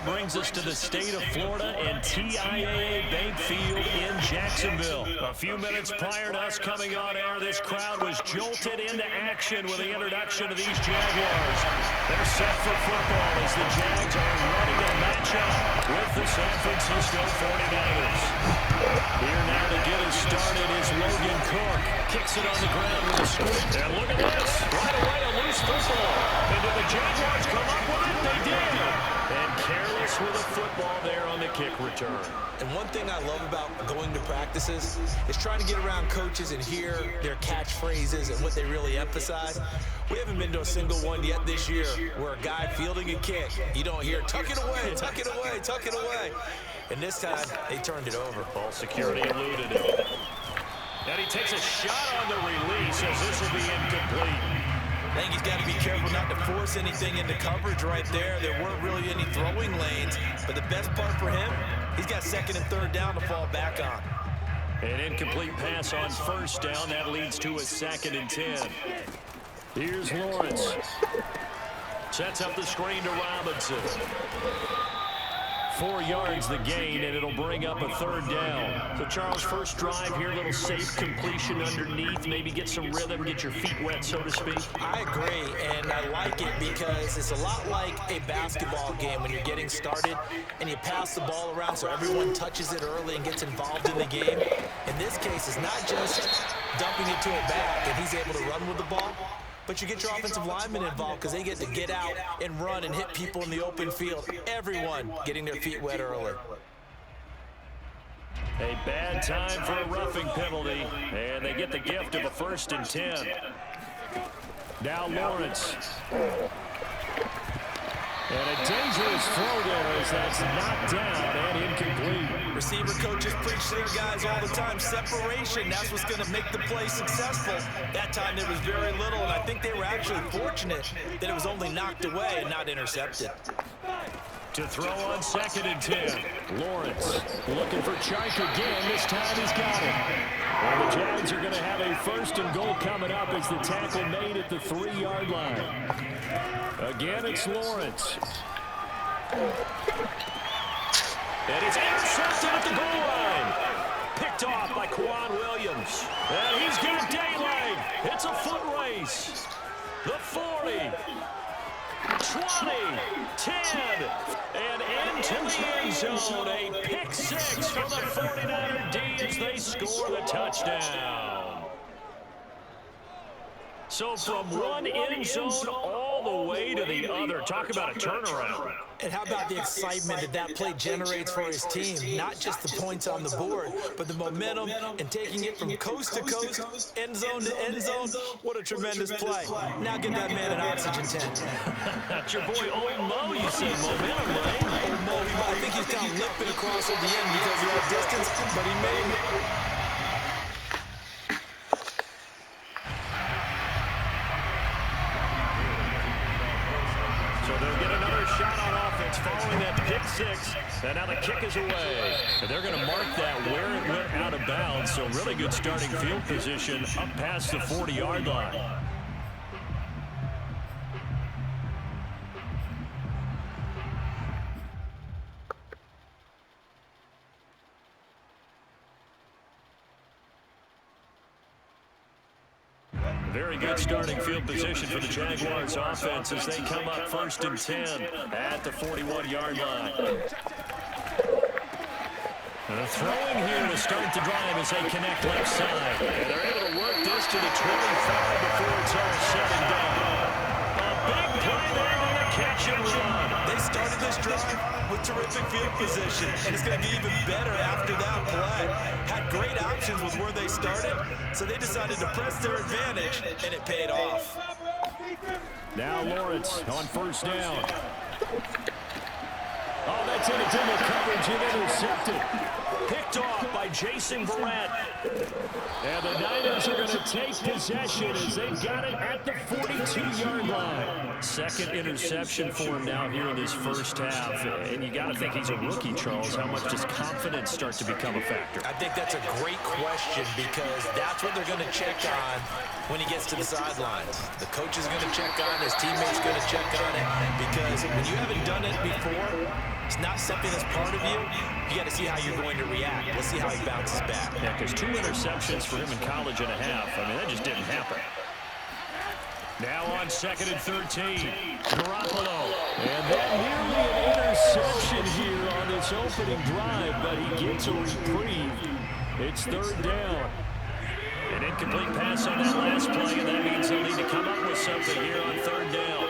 Well, it brings us to the state of Florida and TIAA Bank Field in Jacksonville. A few minutes prior to us coming on air, this crowd was jolted into action with the introduction of these Jaguars. They're set for football as the Jags are ready to match up with the San Francisco 49ers. Here now to get us started is Logan Cook. Kicks it on the ground with a scoop. And look at this. Right away, a loose football. And did the Jaguars come up with it? They did. And careless with a football there on the kick return. And one thing I love about going to practices is trying to get around coaches and hear their catchphrases and what they really emphasize. We haven't been to a single one yet this year where a guy fielding a kick, you don't hear, tuck it away, tuck it away, tuck it away. And this time, they turned it over. Ball security eluded it. And he takes a shot on the release as this will be incomplete. I think he's got to be careful not to force anything into coverage right there. There weren't really any throwing lanes. But the best part for him, he's got second and third down to fall back on. An incomplete pass on first down. That leads to a 2nd and 10. Here's Lawrence. Sets up the screen to Robinson. 4 yards the gain, and it'll bring up a 3rd down. So, Charles, first drive here, little safe completion underneath, maybe get some rhythm, get your feet wet, so to speak. I agree, and I like it because it's a lot like a basketball game when you're getting started and you pass the ball around so everyone touches it early and gets involved in the game. In this case, it's not just dumping it to a back and he's able to run with the ball, but you get your offensive linemen involved because they get to get out and run and hit people in the open field. Everyone getting their feet wet early. A bad time for a roughing penalty, and they get the gift of a 1st and 10. Now Lawrence. And a dangerous throw there as that's knocked down and incomplete. Receiver coaches preach to their guys all the time. Separation, that's what's going to make the play successful. That time there was very little, and I think they were actually fortunate that it was only knocked away and not intercepted. To throw on 2nd and 10. Lawrence looking for Chark again. This time he's got it. And the Jags are going to have a 1st and goal coming up as the tackle made at the 3-yard line. Again, it's Lawrence. And it's intercepted at the goal line. Picked off by Quan Williams. And he's got daylight. It's a foot race. The 40. 20, 10, and into the end zone. A pick 6 for the 49er D as they score the touchdown. So from one end zone all the way to the other. Talk about a turnaround. And how about the excitement that play generates for his team? Not just the points on the board, but the momentum and taking it from coast to coast, end zone to end zone. What a tremendous play. Now get that man an oxygen tank. That's your boy Old Mo, you said momentum, right? Old Mo, I think he's kind of limping across at the end because of that distance, but he made it. Following that pick 6, and now the kick is away. And they're going to mark that where it went out of bounds, so really good starting field position up past the 40-yard line. Very good starting field position for the Jaguars offense as they come up 1st and 10 at the 41-yard line. And throwing here to start the drive as they connect left side. And they're able to work this to the 25 before it's all said and done. A big play there on the catch and run. They started this drive with terrific field position, and it's going to be even better after that play. Had great options with where they started, so they decided to press their advantage, and it paid off. Now Lawrence on 1st down. Oh, that's into coverage and intercepted. Picked off by Jason Verrett. And the Niners are going to take possession as they've got it at the 42-yard line. 2nd interception for him now here in this first half. And you got to think he's a rookie, Charles. How much does confidence start to become a factor? I think that's a great question because that's what they're going to check on when he gets to the sidelines. The coach is going to check on it. His teammates going to check on it because when you haven't done it before, It's not something that's part of you. You got to see how you're going to react. Let's see how he bounces back. Yeah, because 2 interceptions for him in college and a half. I mean, that just didn't happen. Now on 2nd and 13, Garoppolo. And that nearly an interception here on this opening drive, but he gets a reprieve. It's 3rd down. An incomplete pass on that last play, and that means they'll need to come up with something here on 3rd down.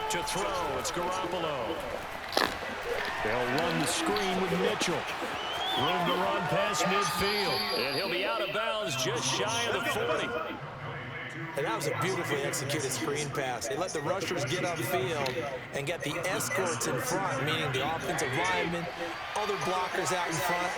To throw, it's Garoppolo. They'll run the screen with Mitchell. Room to run past midfield. And he'll be out of bounds just shy of the 40. And that was a beautifully executed screen pass. They let the rushers get upfield and get the escorts in front, meaning the offensive linemen, other blockers out in front.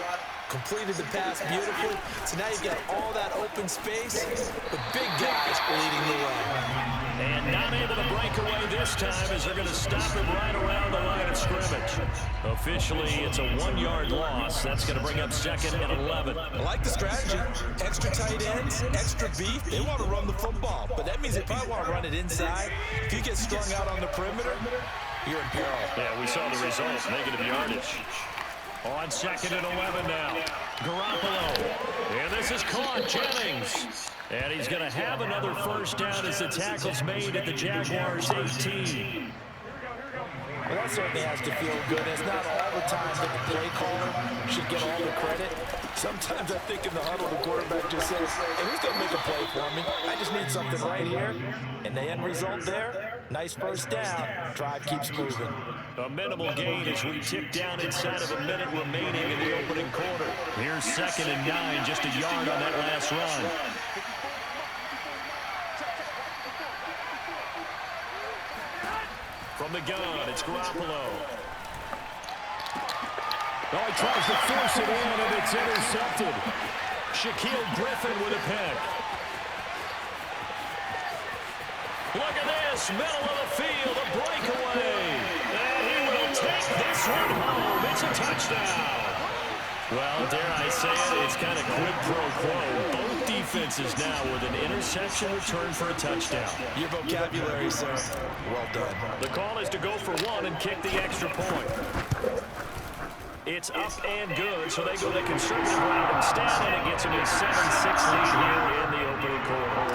Completed the pass beautifully. So now you've got all that open space with big guys leading the way. And not able to break away this time as they're going to stop him right around the line of scrimmage. Officially, it's a 1-yard loss. That's going to bring up 2nd and 11. I like the strategy. Extra tight ends, extra beef. They want to run the football, but that means they probably want to run it inside. If you get strung out on the perimeter, you're in peril. Yeah, we saw the result. Negative yardage. On 2nd and 11 now. Garoppolo. And this is caught. Jennings. And he's going to have another 1st down as the tackle's made at the Jaguars' 18. Well, that certainly has to feel good. It's not all the time that the play caller should get all the credit. Sometimes I think in the huddle, the quarterback just says, hey, who's going to make a play for me? I just need something right here. And the end result there, nice 1st down. Drive keeps moving. A minimal gain as we tick down inside of a minute remaining in the opening quarter. Here's 2nd and 9, just a yard on that last run. From the gun, it's Garoppolo. Oh, he tries to force it in, and it's intercepted. Shaquille Griffin with a pick. Look at this, middle of the field, a breakaway. And he will take this one home. It's a touchdown. Well, dare I say it, it's kind of quid pro quo. Both defenses now with an interception return for a touchdown. Your vocabulary, sir. Well done. The call is to go for 1 and kick the extra point. It's up and good, so they go the conservative route instead, and it gets them a 7-6 lead here in the opening quarter.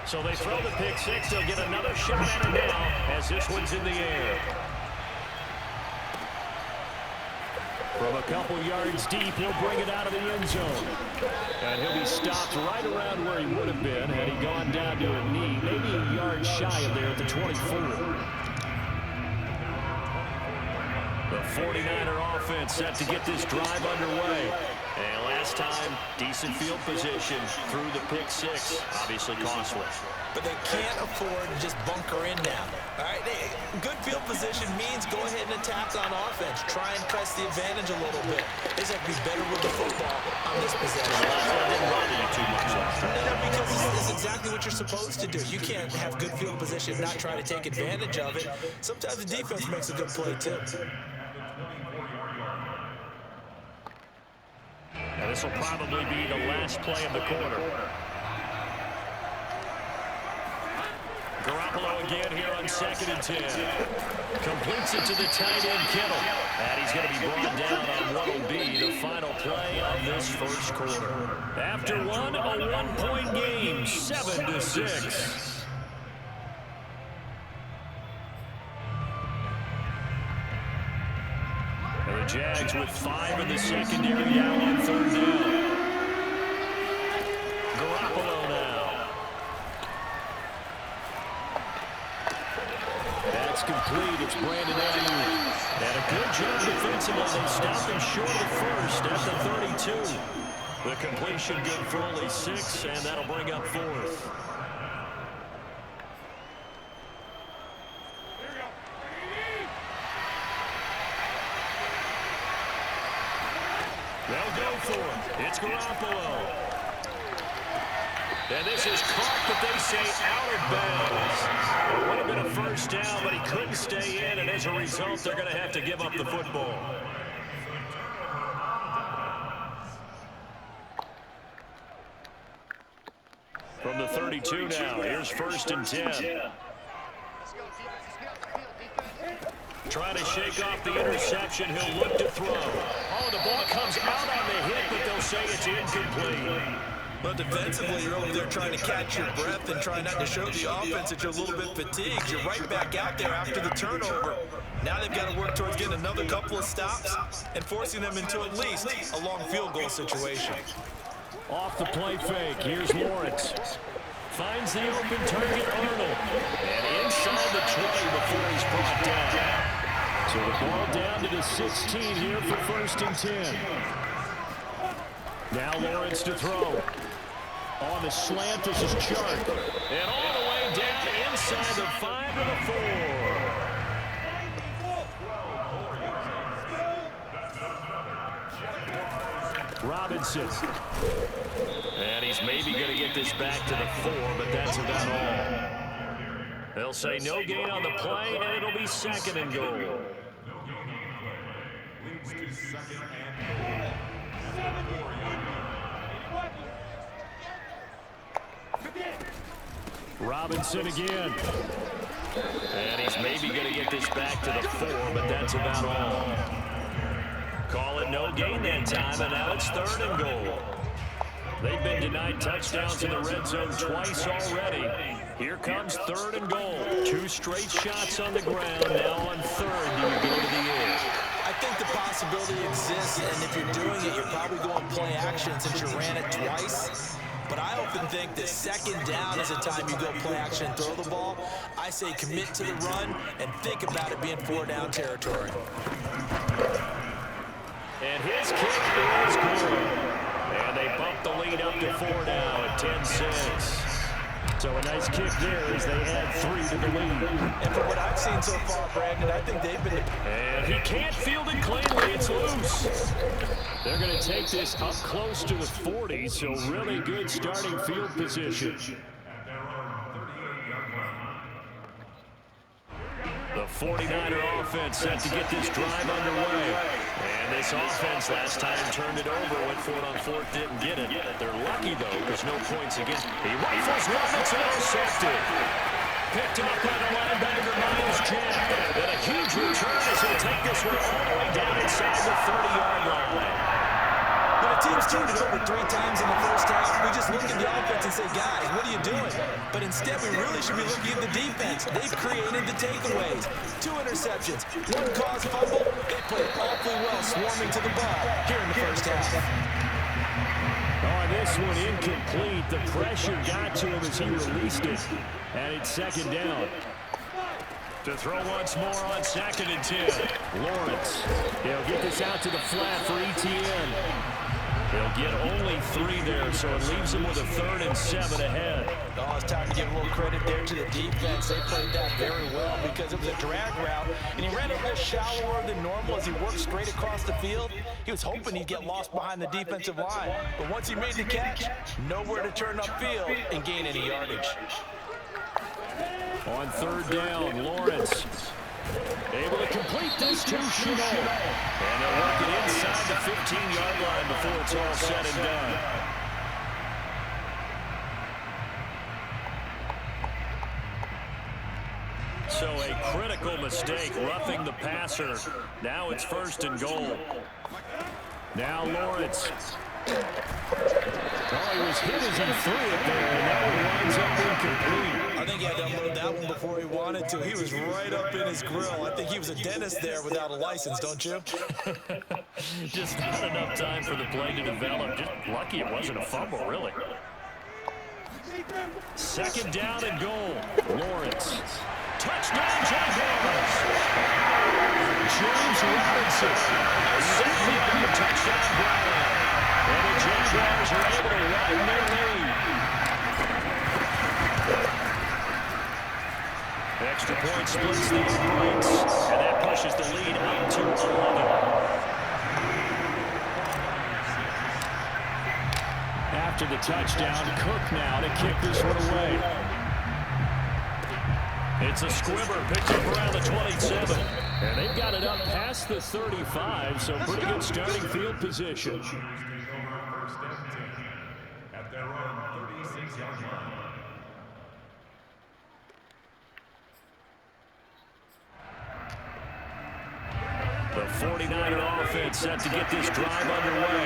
So they throw the pick 6. They'll get another shot at it now as this one's in the air. From a couple yards deep, he'll bring it out of the end zone. And he'll be stopped right around where he would have been had he gone down to a knee, maybe a yard shy of there at the 24. The 49er offense set to get this drive underway. And last time, decent field position through the pick 6. Obviously costly. But they can't afford to just bunker in now. All right, good field position means go ahead and attack on offense. Try and press the advantage a little bit. They just have to be better with the football on this possession. It didn't bother you too much last time. No, because this is exactly what you're supposed to do. You can't have good field position and not try to take advantage of it. Sometimes the defense makes a good play, too. And this will probably be the last play of the quarter. Garoppolo again here on 2nd and 10. Completes it to the tight end, Kittle. And he's going to be brought down on what will be the final play of this 1st quarter. After one, a 1-point game, 7-6. And the Jags with 5 in the secondary now on 3rd down. Garoppolo now. That's complete. It's Brandon Ayuk. And a good job defensively. They stopped him short of the 1st at the 32. The completion good for only 6, and that'll bring up 4th. They'll go for it. It's Garoppolo. And this is caught, but they say out of bounds. It would have been a 1st down, but he couldn't stay in, and as a result, they're going to have to give up the football. From the 32 now, here's 1st and 10. Trying to shake off the interception. He'll look to throw. Oh, the ball comes out on the hit, but they'll say it's incomplete. But defensively, you're over there trying to catch your breath and try not to show the offense that you're a little bit fatigued. You're right back out there after the turnover. Now they've got to work towards getting another couple of stops and forcing them into at least a long field goal situation. Off the play fake, here's Lawrence. Finds the open target, Arnold. And inside the 20 before he's brought down. So the ball down to the 16 here for 1st and 10. Now Lawrence to throw. On the slant, this is Chark. And all the way down inside the 5 to the 4. Robinson. And he's maybe going to get this back to the 4, but that's about all. They'll say no gain on the play, and it'll be 2nd and goal. Robinson again. And he's maybe going to get this back to the 4, but that's about all. Call it no gain that time, and now it's 3rd and goal. They've been denied touchdowns in the red zone twice already. Here comes 3rd and goal. 2 straight shots on the ground. Now on 3rd, do you go to the edge? I think the possibility exists, and if you're doing it, you're probably going play action since you ran it twice. But I often think that 2nd down is the time you go play action and throw the ball. I say commit to the run and think about it being 4-down territory. And his kick is good. And they bump the lead up to 4 now at 10-6. So a nice kick there as they add 3 to the lead. And from what I've seen so far, Brandon, I think they've been... And he can't field it cleanly. It's loose. They're going to take this up close to the 40, so really good starting field position. The 49er offense set to get this drive underway. And this offense last time turned it over, went for it on 4th, didn't get it. They're lucky, though, because no points against. He rifles one, it's intercepted. Picked him up by the linebacker, Miles Jack. And a huge return as he'll take this one all the way down inside the 30-yard line. When a team's turned it over 3 times in the first half, we just look at the offense and say, guys, what are you doing? But instead, we really should be looking at the defense. They've created the takeaways. 2 interceptions, 1 caused fumble. They played awfully well swarming to the ball here in the first half. On this one, incomplete. The pressure got to him as he released it. And it's 2nd down. To throw once more on 2nd and 10. Lawrence. He'll get this out to the flat for Etienne. He'll get only 3 there, so it leaves him with a 3rd and 7 ahead. Oh, it's time to give a little credit there to the defense. They played that very well because it was a drag route, and he ran a little shallower than normal as he worked straight across the field. He was hoping he'd get lost behind the defensive line, but once he made the catch, nowhere to turn upfield and gain any yardage. On 3rd down, Lawrence able to complete this to Chenault. And they'll work it inside the 15-yard line before it's all said and done. So a critical mistake, roughing the passer. Now it's 1st and goal. Now Lawrence. Oh, he was hit as he threw it there, and now he winds up incomplete. I think he had to unload that one before he wanted to. He was right up in his grill. I think he was a dentist there without a license, don't you? Just not enough time for the play to develop. Just lucky it wasn't a fumble, really. 2nd down and goal. Lawrence. Touchdown, Jaguars! James Robinson. Second touchdown ground. And the Jaguars are able to widen their lead. Extra point splits the points, and that pushes the lead up to 11. After the touchdown, Cook now to kick this one away. It's a squibber, picked up around the 27. And they've got it up past the 35, so pretty good starting field position. At their own 36-yard line. The 49er offense set to get this drive underway.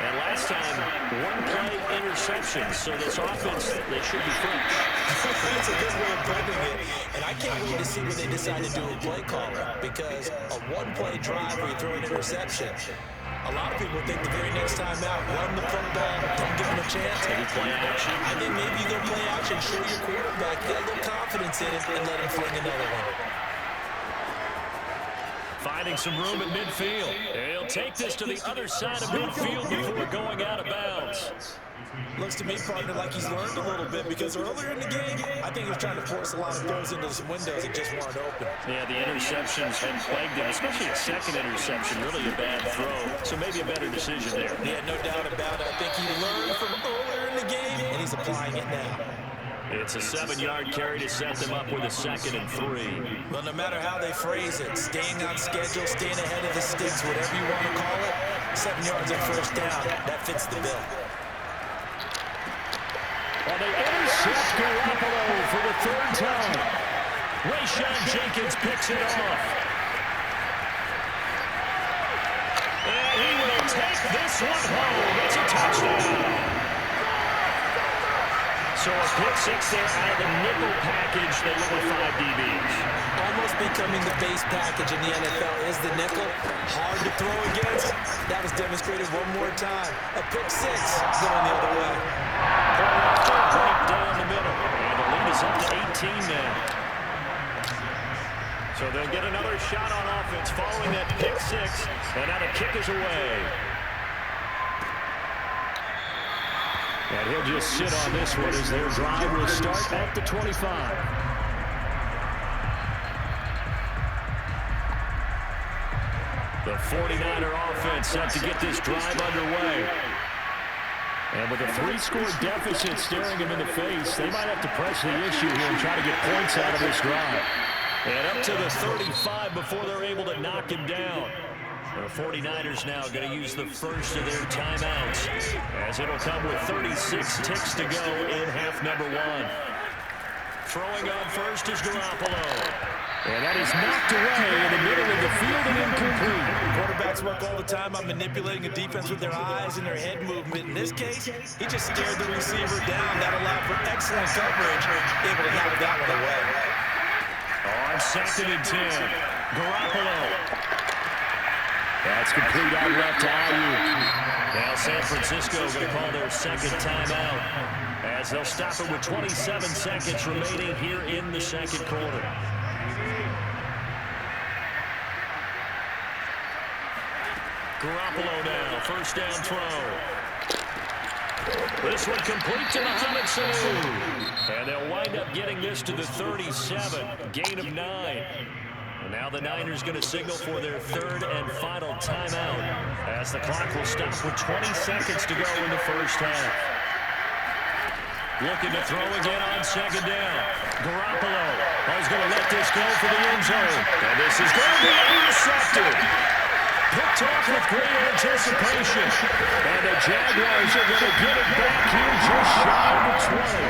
And last time, one-play interception. So this offense, they should be fresh. That's a good way of putting it. And I can't wait to see what they decide to do with play calling, because a one-play drive where you throw an interception, a lot of people think the very next time out, run the football, don't give them a chance. Maybe play action. I think maybe you go play action, show your quarterback, get a little confidence in it, and let him fling another one. Finding some room at midfield. He'll take this to the other side of midfield before going out of bounds. Looks to me, partner, like he's learned a little bit, because earlier in the game, I think he was trying to force a lot of throws into some windows that just weren't open. Yeah, the interceptions had plagued him, especially a second interception, really a bad throw. So maybe a better decision there. Yeah, no doubt about it. I think he learned from earlier in the game, and he's applying it now. It's a 7-yard carry to set them up with a 2nd and 3. Well, no matter how they phrase it, staying on schedule, staying ahead of the sticks, whatever you want to call it, 7 yards on first down, that fits the bill. Well, they intercept Garoppolo for the 3rd time. Rayshon Jenkins picks it off. And he will take this one home. It's a touchdown. So a pick 6 there out of the nickel package. They went with 5 DBs. Almost becoming the base package in the NFL is the nickel. Hard to throw against. That was demonstrated one more time. A pick 6 going the other way. Right down the middle. And the lead is up to 18 now. So they'll get another shot on offense following that pick 6. And now the kick is away. And he'll just sit on this one as their drive will start at the 25. The 49er offense set to get this drive underway. And with a 3-score deficit staring him in the face, they might have to press the issue here and try to get points out of this drive. And up to the 35 before they're able to knock him down. The 49ers now going to use the first of their timeouts, as it'll come with 36 ticks to go in half number 1. Throwing on first is Garoppolo. And that is knocked away in the middle of the field and incomplete. Quarterbacks work all the time on manipulating a defense with their eyes and their head movement. In this case, he just scared the receiver down. That allowed for excellent coverage, able to knock that one away. On 2nd and 10, Garoppolo. That's complete out left to Ayuk. Now San Francisco going to call their 2nd timeout, as they'll stop it with 27 seconds remaining here in the 2nd quarter. Garoppolo now, first down throw. This one complete to Mohamed Sanu. And they'll wind up getting this to the 37, gain of 9. And now the Niners going to signal for their 3rd and final timeout, as the clock will stop with 20 seconds to go in the first half. Looking to throw again on 2nd down. Garoppolo is going to let this go for the end zone. And this is going to be intercepted. Picked off with great anticipation. And the Jaguars are going to get it back here just shy of the 20.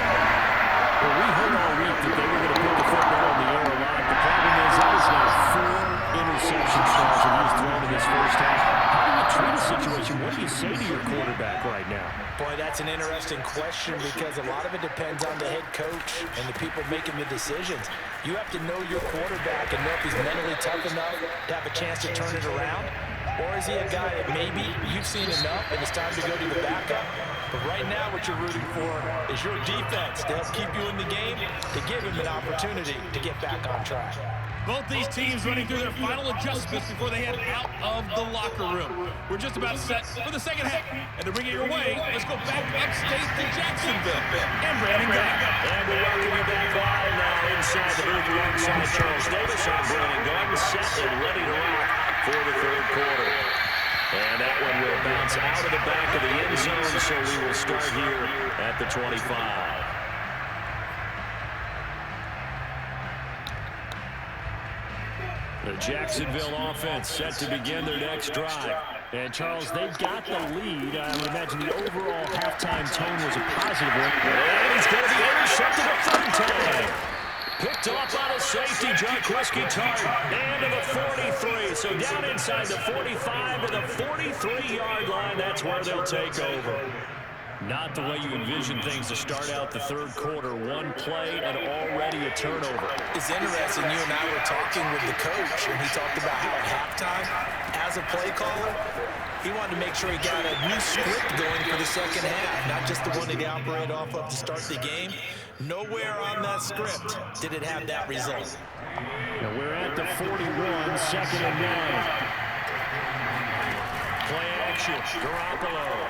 Well, we heard all week that they were going to put the football in the air a lot. The problem is that is now 4 interceptions that he's thrown in this first half. How do you treat a situation? What do you say to your quarterback right now? Boy, that's an interesting question, because a lot of it depends on the head coach and the people making the decisions. You have to know your quarterback and know if he's mentally tough enough to have a chance to turn it around. Or is he a guy that maybe you've seen enough and it's time to go to the backup? But right now what you're rooting for is your defense to help keep you in the game, to give him an opportunity to get back on track. Both these teams running through their final adjustments before they head out of the locker room. We're just about set for the second half. And to bring it your way, let's go back upstate to Jacksonville. And Brandon Glenn. And we welcome you back live now inside the booth alongside Charles Davis. I'm Brandon Glenn, set and ready to rock for the 3rd quarter. And that one will bounce out of the back of the end zone, so we will start here at the 25. The Jacksonville offense set to begin their next drive. And, Charles, they've got the lead. I would imagine the overall halftime tone was a positive one. And he's going to be intercepted a 3rd time. Picked off by the safety, Jarquiski Tart. And to the 43. So down inside the 45 to the 43-yard line. That's where they'll take over. Not the way you envision things to start out the third quarter. One play and already a turnover. It's interesting. You and I were talking with the coach, and he talked about how at halftime, as a play caller, he wanted to make sure he got a new script going for the second half, not just the one that he operated off of to start the game. Nowhere on that script did it have that result. Now we're at the 41, second and 9. Play action, Garoppolo.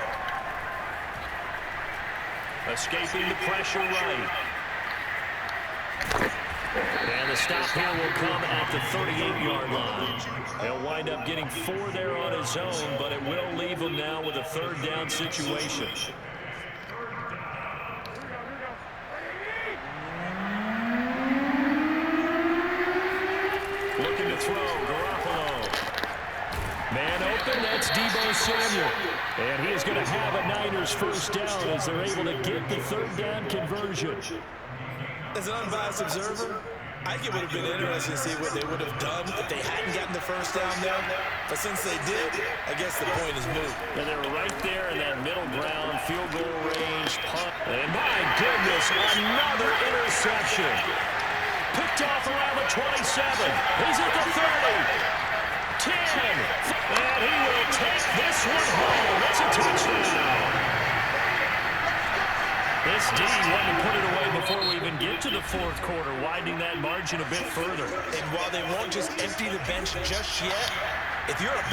Escaping the pressure right. And the stop here will come at the 38-yard line. He'll wind up getting 4 there on his own, but it will leave him now with a third down situation. Looking to throw, Garoppolo. Man open, that's Deebo Samuel. And he is going to have a Niners first down as they're able to get the third down conversion. As an unbiased observer, I think it would have been interesting to see what they would have done if they hadn't gotten the first down there. But since they did, I guess the point is moot. And they're right there in that middle ground, field goal range, punt. And my goodness, another interception. Picked off around the 27. He's at the 30. 10. And he will take this one home. That's a touchdown. This D wanted to put it away before we even get to the fourth quarter, widening that margin a bit further. And while they won't just empty the bench just yet, if you're a